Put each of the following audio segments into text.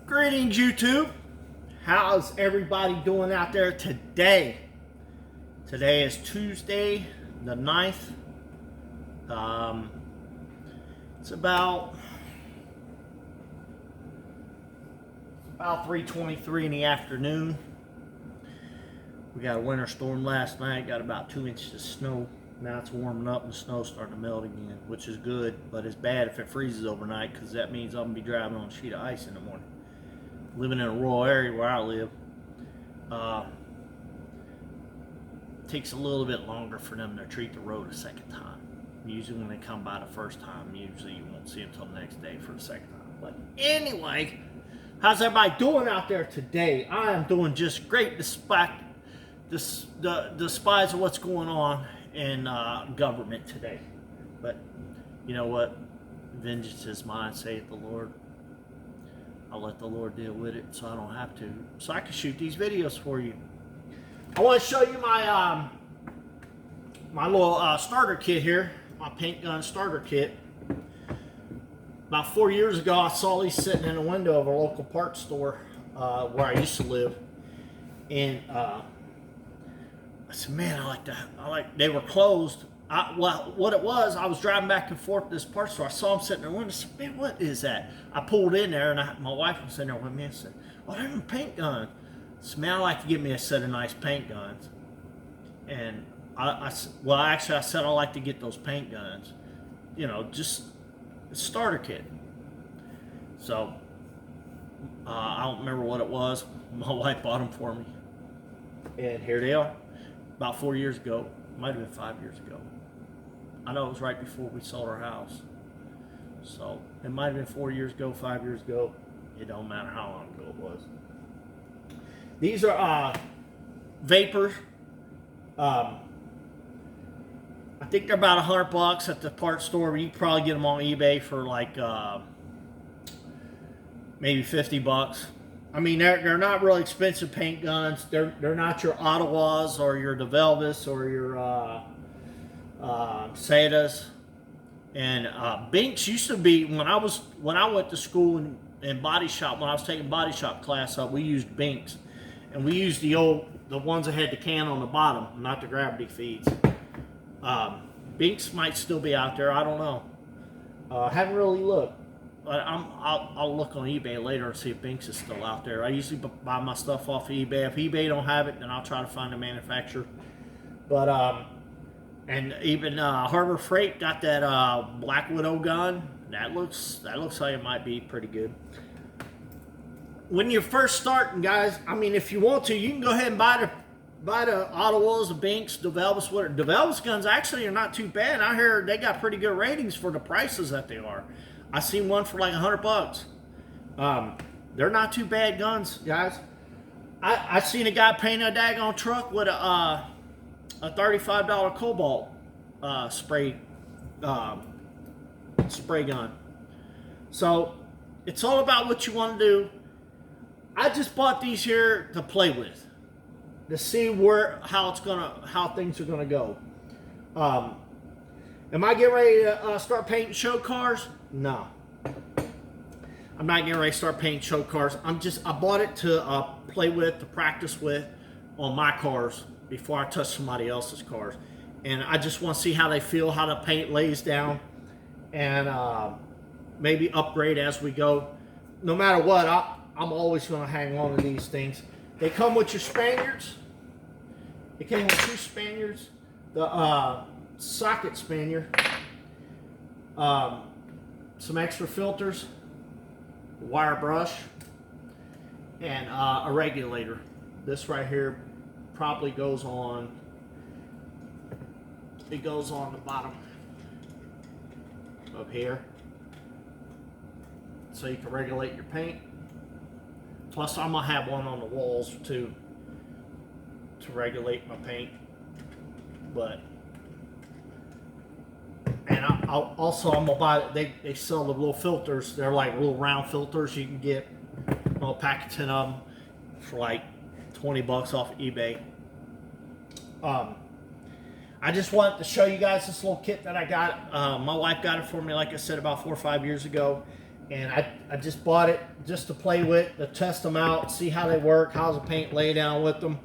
Greetings, YouTube. How's everybody doing out there today? Today is Tuesday, the 9th. It's about 3:23 in the afternoon. We got a winter storm last night. Got about 2 inches of snow. Now it's warming up and the snow's starting to melt again, which is good, but it's bad if it freezes overnight because that means I'm gonna be driving on a sheet of ice in the morning. Living in a rural area where I live, takes a little bit longer for them to treat the road a second time. Usually when they come by the first time, usually you won't see them until the next day for the second time. But anyway, how's everybody doing out there today? I am doing just great despite of what's going on in government today. But you know what? Vengeance is mine, saith the Lord. I'll let the Lord deal with it so I don't have to. So I can shoot these videos for you. I want to show you my my little starter kit here. My paint gun starter kit. About 4 years ago, I saw these sitting in the window of a local parts store where I used to live. And I said, man, they were closed. What it was, I was driving back and forth to this parts store. I saw them sitting in the window. I said, man, what is that? I pulled in there, and my wife was sitting there with me and said, well, they're them paint guns. I said, man, I'd like to get me a set of nice paint guns. And I said, I'd like to get those paint guns. You know, just a starter kit. So, I don't remember what it was. My wife bought them for me. And here they are. About 4 years ago. Might have been 5 years ago. I know it was right before we sold our house. So it might have been 4 years ago, 5 years ago. It don't matter how long ago it was. These are Vapors. I think they're about $100 at the parts store. You can probably get them on eBay for like maybe $50. I mean, they're not really expensive paint guns. They're not your Ottawas or your DeVelvis or your Sedas. And Binks used to be, when I went to school in body shop, when I was taking body shop class up, we used Binks. And we used the ones that had the can on the bottom, not the gravity feeds. Binks might still be out there, I don't know. Haven't really looked. But I'll look on eBay later and see if Binks is still out there. I usually buy my stuff off of eBay. If eBay don't have it, then I'll try to find a manufacturer. But and even Harbor Freight got that Black Widow gun. That looks like it might be pretty good. When you're first starting, guys, I mean, if you want to, you can go ahead and buy the Ottawas, the Binks, DeVelvis. DeVelvis guns actually are not too bad. I hear they got pretty good ratings for the prices that they are. I seen one for like $100. They're not too bad guns, guys. I seen a guy paint a daggone truck with a $35 Cobalt spray gun. So it's all about what you want to do. I just bought these here to play with, to see how things are gonna go. Am I getting ready to start painting show cars? No. I'm not getting ready to start painting show cars. I bought it to play with, to practice with on my cars before I touch somebody else's cars. And I just want to see how they feel, how the paint lays down, and maybe upgrade as we go. No matter what, I'm always going to hang on to these things. They come with your Spaniards. It came with 2 Spaniards. The socket Spaniard. Some extra filters, wire brush, and a regulator. This right here probably goes on. It goes on the bottom of here, so you can regulate your paint. Plus, I'm gonna have one on the walls too to regulate my paint. And I'm gonna buy. They sell the little filters. They're like little round filters. You can get a pack of 10 of them for like $20 off eBay. I just wanted to show you guys this little kit that I got. My wife got it for me, like I said, about 4 or 5 years ago. And I just bought it just to play with, to test them out, see how they work, how's the paint lay down with them.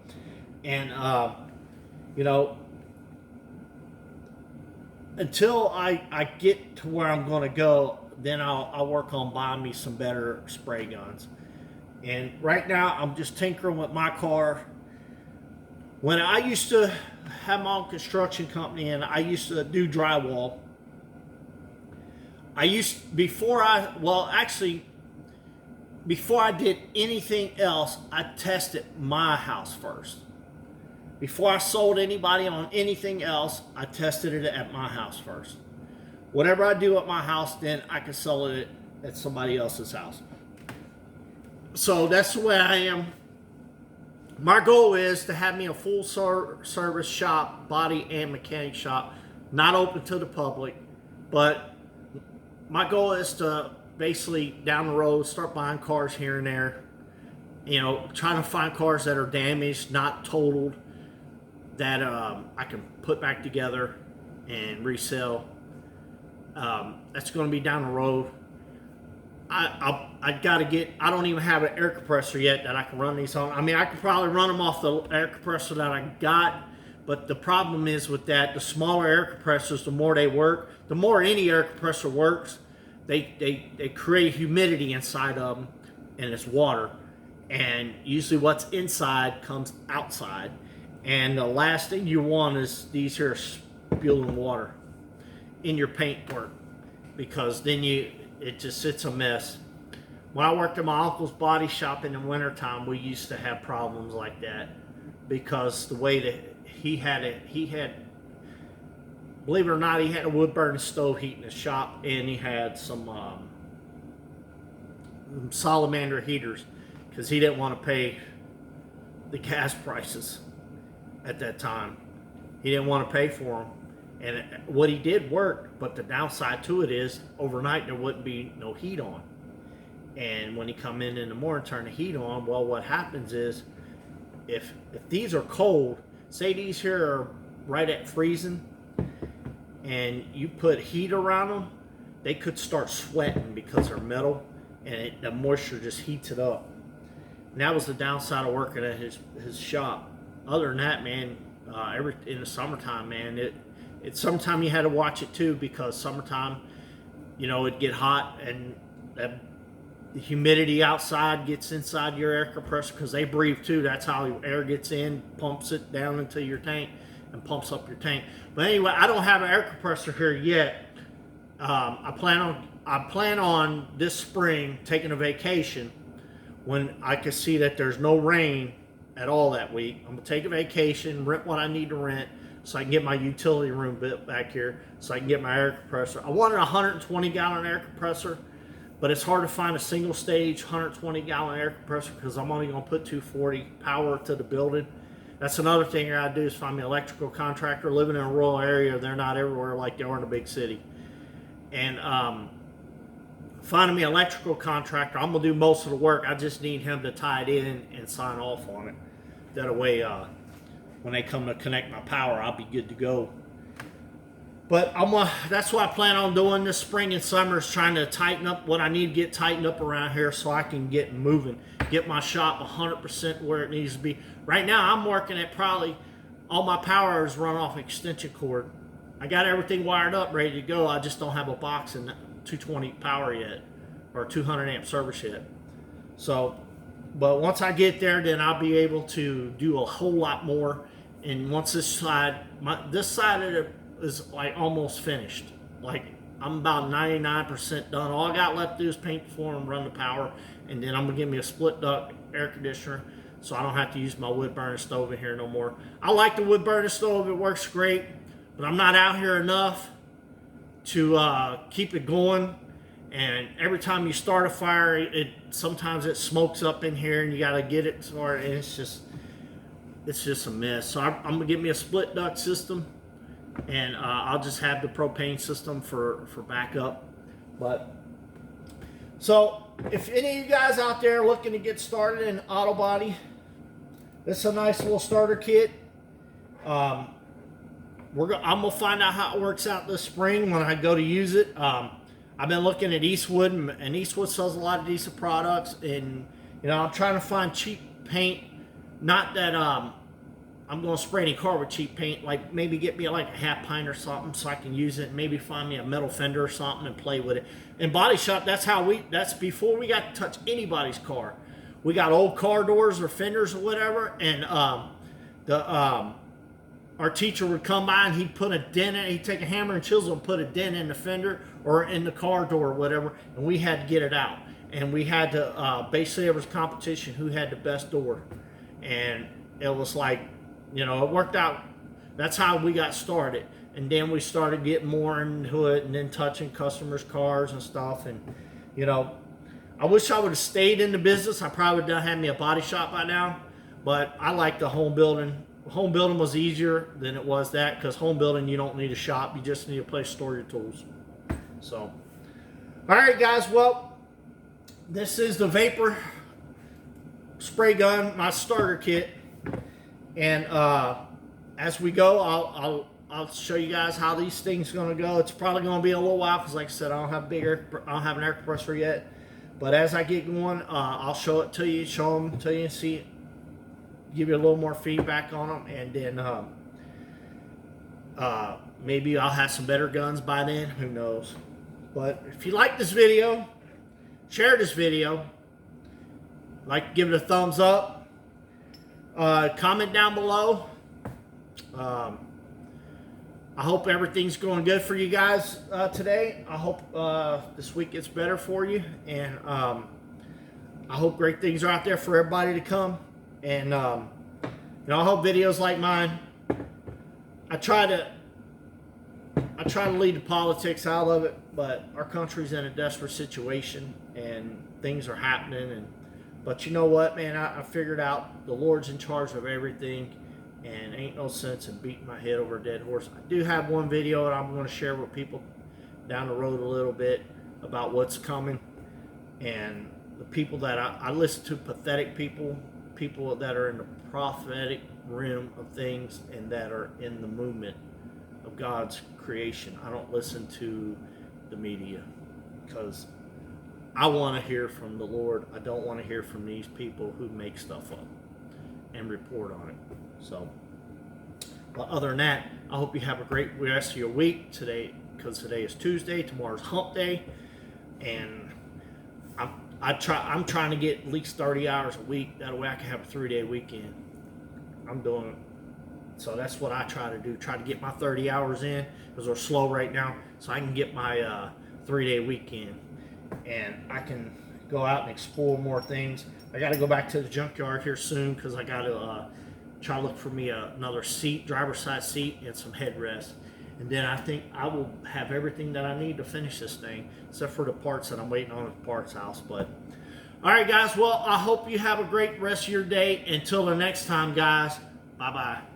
And, you know, until I get to where I'm going to go, then I'll work on buying me some better spray guns. And right now, I'm just tinkering with my car. When I used to have my own construction company and I used to do drywall, before I did anything else, I tested my house first. Before I sold anybody on anything else, I tested it at my house first. Whatever I do at my house, then I can sell it at somebody else's house. So that's the way I am. My goal is to have me a full service shop, body and mechanic shop, not open to the public, but my goal is to basically down the road start buying cars here and there, you know, trying to find cars that are damaged, not totaled, that I can put back together and resell. That's going to be down the road. I don't even have an air compressor yet that I can run these on. I mean, I could probably run them off the air compressor that I got, but the problem is with that, the smaller air compressors, the more they work, the more any air compressor works, they create humidity inside of them, and it's water. And usually what's inside comes outside. And the last thing you want is these here spewing water in your paint work, because then it's a mess. When I worked at my uncle's body shop in the wintertime, we used to have problems like that, because the way that he had, believe it or not, he had a wood burning stove heat in his shop, and he had some salamander heaters, because he didn't want to pay the gas prices at that time. He didn't want to pay for them. And what he did worked, but the downside to it is overnight there wouldn't be no heat on. And when he come in the morning, turn the heat on, well, what happens is if these are cold, say these here are right at freezing, and you put heat around them, they could start sweating because they're metal, and the moisture just heats it up. And that was the downside of working at his shop. Other than that, man, in the summertime, man, it's summertime you had to watch it too, because summertime, you know, it'd get hot, and the humidity outside gets inside your air compressor, because they breathe too. That's how air gets in, pumps it down into your tank and pumps up your tank. But anyway, I don't have an air compressor here yet. I plan on this spring taking a vacation when I can see that there's no rain at all that week. I'm gonna take a vacation, rent what I need to rent, so I can get my utility room built back here, so I can get my air compressor. I wanted a 120 gallon air compressor, but it's hard to find a single stage 120 gallon air compressor, because I'm only gonna put 240 power to the building. That's another thing I gotta do, is find me an electrical contractor. Living in a rural area, they're not everywhere like they are in a big city. And finding me an electrical contractor, I'm gonna do most of the work. I just need him to tie it in and sign off on it. That way, when they come to connect my power, I'll be good to go. But that's what I plan on doing this spring and summer, is trying to tighten up what I need to get tightened up around here, so I can get moving, get my shop 100% where it needs to be. Right now, I'm working at probably all my power is run off extension cord. I got everything wired up, ready to go. I just don't have a box in 220 power yet, or 200 amp service yet. So, but once I get there, then I'll be able to do a whole lot more. And once this side of it is like almost finished. Like, I'm about 99% done. All I got left to do is paint the floor and run the power. And then I'm gonna give me a split duct air conditioner, so I don't have to use my wood burning stove in here no more. I like the wood burning stove, it works great, but I'm not out here enough to keep it going. And every time you start a fire, sometimes it smokes up in here, and you gotta get it started, and it's just a mess. So I'm gonna get me a split duct system, and I'll just have the propane system for backup. But so if any of you guys out there looking to get started in auto body, this is a nice little starter kit. I'm gonna find out how it works out this spring when I go to use it. I've been looking at Eastwood, and Eastwood sells a lot of decent products. And I'm trying to find cheap paint. Not that I'm going to spray any car with cheap paint. Like maybe get me like a half pint or something so I can use it. Maybe find me a metal fender or something and play with it. And body shop, that's before we got to touch anybody's car. We got old car doors or fenders or whatever, and our teacher would come by and he'd put a dent in it. He'd take a hammer and chisel and put a dent in the fender or in the car door or whatever, and we had to get it out. And we had to, basically there was competition who had the best door. And it was like, it worked out. That's how we got started. And then we started getting more into it and then touching customers' cars and stuff. And, I wish I would have stayed in the business. I probably would have had me a body shop by now. But I like the home building. Home building was easier than it was that, because home building, you don't need a shop. You just need a place to store your tools. So, all right, guys. Well, this is the Vapor spray gun, my starter kit. And as we go, I'll show you guys how these things are going to go. It's probably going to be a little while because, like I said, I don't have an air compressor yet. But as I get going, I'll show it to you, show them to you, and see, give you a little more feedback on them, and then maybe I'll have some better guns by then. Who knows? But if you like this video, share this video. Give it a thumbs up. Comment down below. I hope everything's going good for you guys today. I hope this week gets better for you, and I hope great things are out there for everybody to come. And I hope videos like mine. I try to leave the politics out of it, but our country's in a desperate situation, and things are happening. But you know what, man? I figured out the Lord's in charge of everything. And ain't no sense in beating my head over a dead horse. I do have one video that I'm going to share with people down the road a little bit about what's coming. And the people that I listen to, pathetic people that are in the prophetic realm of things and that are in the movement of God's creation. I don't listen to the media because I want to hear from the Lord. I don't want to hear from these people who make stuff up and report on it. So, but other than that, I hope you have a great rest of your week today, because today is Tuesday, tomorrow's hump day, and I'm trying to get at least 30 hours a week. That way I can have a 3-day weekend. I'm doing it. So that's what I try to do. Try to get my 30 hours in, because we're slow right now, so I can get my 3-day weekend, and I can go out and explore more things. I got to go back to the junkyard here soon, because I got to try to look for me another seat, driver's side seat, and some headrest. And then I think I will have everything that I need to finish this thing, except for the parts that I'm waiting on at the parts house. But all right, guys. Well, I hope you have a great rest of your day. Until the next time, guys. Bye-bye.